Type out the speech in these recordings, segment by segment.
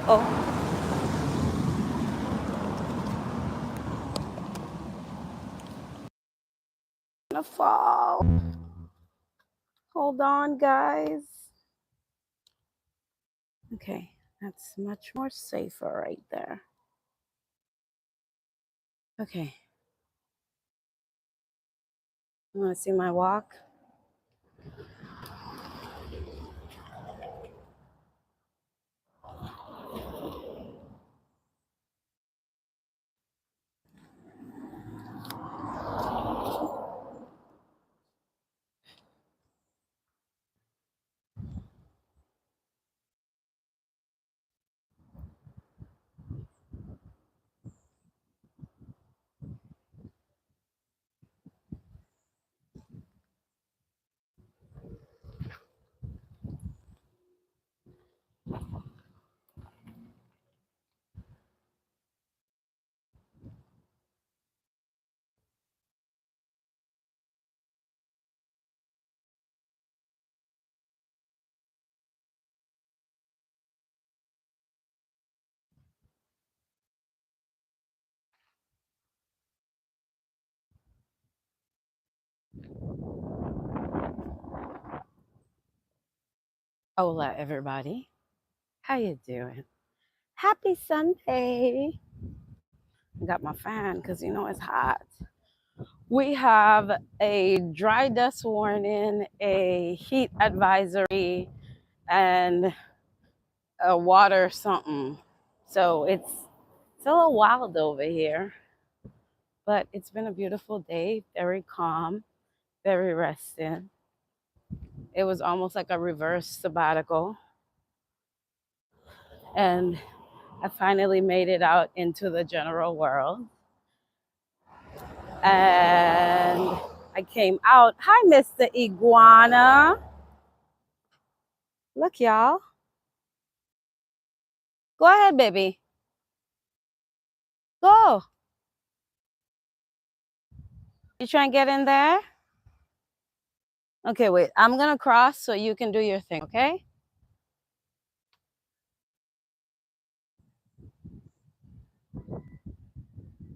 Oh, gonna fall. Hold on, guys. Okay, that's much more safer right there. Okay, you want to see my walk? Hola, everybody. How you doing? Happy Sunday. I got my fan because you know it's hot. We have a dry dust warning, a heat advisory, and a water something. So it's a little wild over here, but it's been a beautiful day, very calm, very rested. It was almost like a reverse sabbatical. And I finally made it out into the general world. And I came out. Hi, Mr. Iguana. Look, y'all. Go ahead, baby. Go. You trying to get in there? Okay, wait. I'm going to cross so you can do your thing, okay?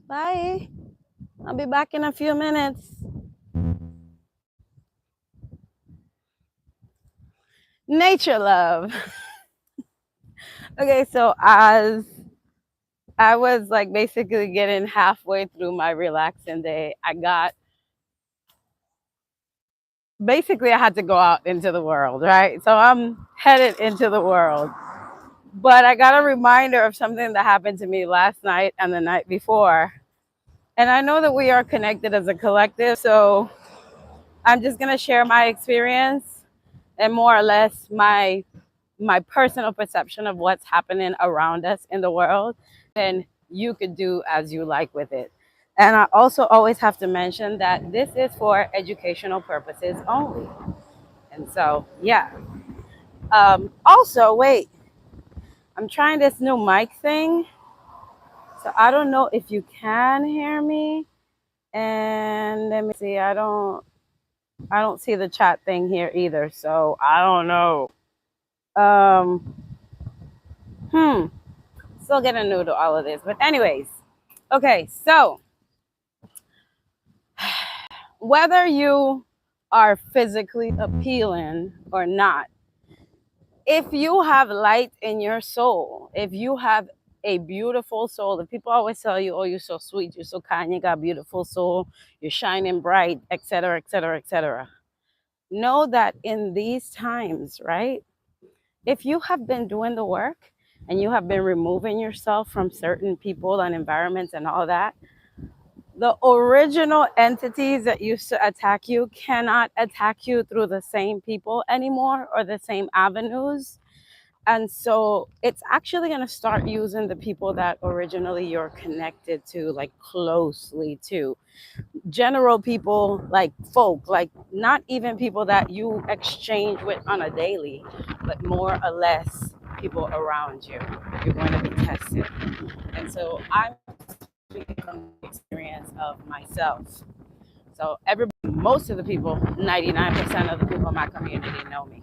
Bye. I'll be back in a few minutes. Nature love. Okay, so as I was like basically getting halfway through my relaxing day, I had to go out into the world, right? So I'm headed into the world. But I got a reminder of something that happened to me last night and the night before. And I know that we are connected as a collective, so I'm just going to share my experience and more or less my personal perception of what's happening around us in the world. Then you could do as you like with it. And I also always have to mention that this is for educational purposes only. And so, yeah. Also, wait, I'm trying this new mic thing. So I don't know if you can hear me. And let me see. I don't see the chat thing here either. So I don't know. Um, hmm. Still getting new to all of this. But anyways, okay. So whether you are physically appealing or not, if you have light in your soul, if you have a beautiful soul, if people always tell you, oh, you're so sweet, you're so kind, you got a beautiful soul, you're shining bright, etc., etc., etc. Know that in these times, right? If you have been doing the work and you have been removing yourself from certain people and environments and all that, the original entities that used to attack you cannot attack you through the same people anymore or the same avenues. And so it's actually going to start using the people that originally you're connected to, like closely to. General people, like folk, like not even people that you exchange with on a daily, but more or less people around you. You're going to be tested. And so I'm speaking from the experience of myself. So everybody, most of the people, 99% of the people in my community know me.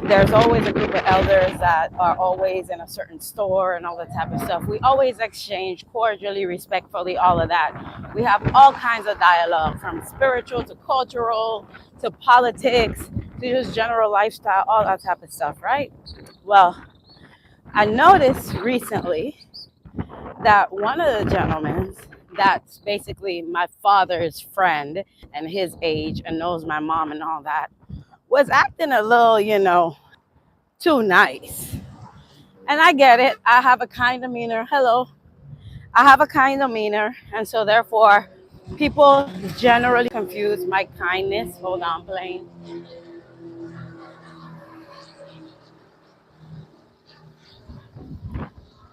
There's always a group of elders that are always in a certain store and all that type of stuff. We always exchange cordially, respectfully, all of that. We have all kinds of dialogue, from spiritual to cultural to politics to just general lifestyle, all that type of stuff, right? Well, I noticed recently that one of the gentlemen that's basically my father's friend and his age and knows my mom and all that was acting a little, too nice. And I get it. I have a kind demeanor. Hello. I have a kind demeanor. And so therefore, people generally confuse my kindness. Hold on, plane.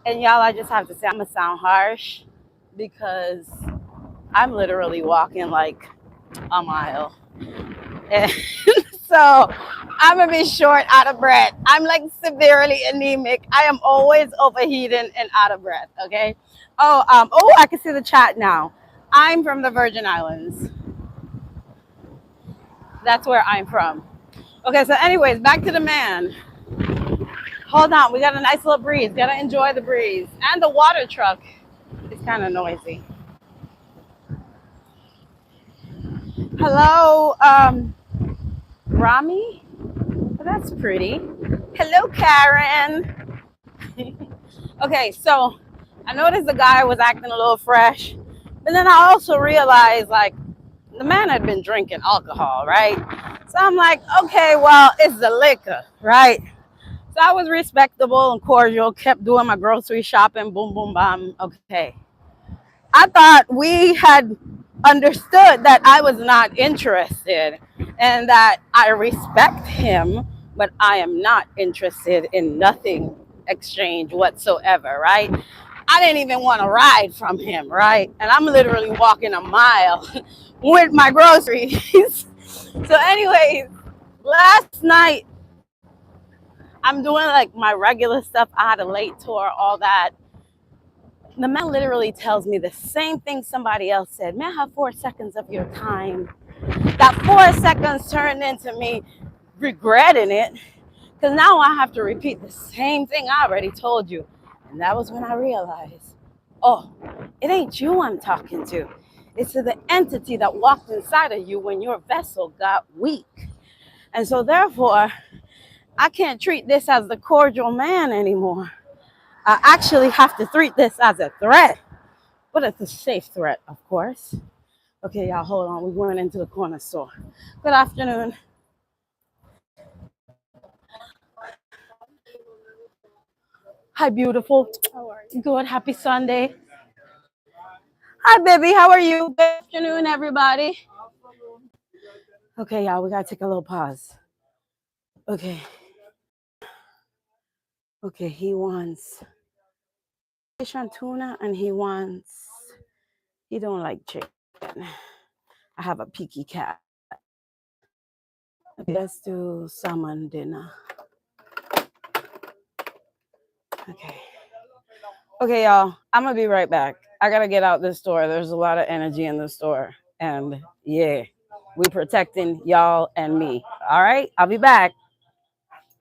And y'all, I just have to say, I'm going to sound harsh because I'm literally walking like a mile. And so I'm gonna be short, out of breath. I'm like severely anemic. I am always overheating and out of breath. Okay. Oh, I can see the chat now. I'm from the Virgin Islands. That's where I'm from. Okay. So, anyways, back to the man. Hold on. We got a nice little breeze. Gotta enjoy the breeze. And the water truck is kind of noisy. Hello, Rami. Oh, that's pretty. Hello, Karen. Okay, so I noticed the guy was acting a little fresh, but then I also realized like the man had been drinking alcohol, right? So I'm like, okay, well, it's the liquor, right? So I was respectable and cordial, kept doing my grocery shopping, boom, boom, bam. Okay. I thought we had understood that I was not interested and that I respect him, but I am not interested in nothing exchange whatsoever, right? I didn't even want to ride from him, right? And I'm literally walking a mile with my groceries. So, anyways, last night I'm doing like my regular stuff. I had a late tour, all that. The man literally tells me the same thing somebody else said. May I have 4 seconds of your time? That 4 seconds turned into me regretting it because now I have to repeat the same thing I already told you. And that was when I realized, oh, it ain't you I'm talking to. It's to the entity that walked inside of you when your vessel got weak. And so therefore, I can't treat this as the cordial man anymore. I actually have to treat this as a threat. But it's a safe threat, of course. Okay, y'all, hold on. We went into the corner store. Good afternoon. Hi, beautiful. How are you? Good. Happy Sunday. Hi, baby. How are you? Good afternoon, everybody. Okay, y'all, we got to take a little pause. Okay. Okay, he wants fish and tuna, and he don't like chicken. I have a picky cat. Okay, let's do salmon dinner. Okay. Okay, y'all, I'm gonna be right back. I gotta get out this store. There's a lot of energy in the store. And yeah, we protecting y'all and me. All right, I'll be back.